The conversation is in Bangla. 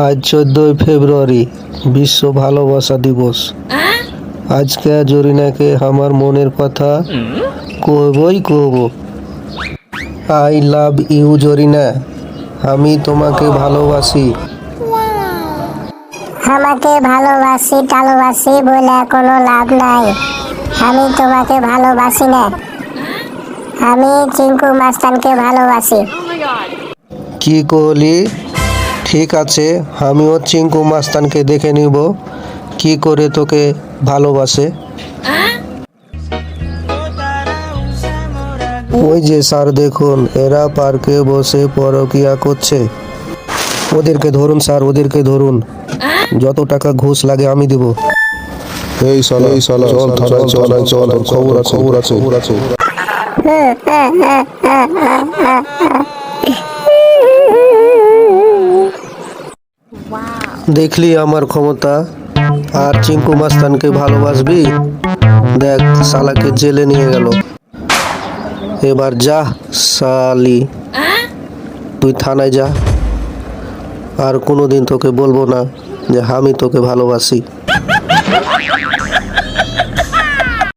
আজ 14 ফেব্রুয়ারি বিশ্ব ভালোবাসা দিবস। আজকে জরিনাকে আমার মনের কথা কহব। আই লাভ ইউ জরিনা, আমি তোমাকে ভালোবাসি। আমাকে ভালোবাসি বলে কোনো লাভ নাই। আমি তোমাকে ভালোবাসি না, আমি চিঙ্কু মাস্তানকে ভালোবাসি। কি কহলি? ঠিক আছে, আমিও চিঙ্কু মাস্তানকে দেখে নিব কি করে তোকে ভালোবাসে। ওই যে স্যার দেখুন, এরা পার্কে বসে পরকিয়া করছে। ওদেরকে ধরুন স্যার, ওদেরকে ধরুন। যত টাকা ঘুষ লাগে আমি দিব। এই শালা চল থানায় চল খবর আছে। দেখলি আমার ক্ষমতা? আর চিঙ্কু মাস্তানকে ভালোবাসবি? দেখ, শালাকে জেলে নিয়ে গেল। এবার যা শালি, তুই থানায় যা। আর কোনোদিন তোকে বলবো না যে আমি তোকে ভালোবাসি।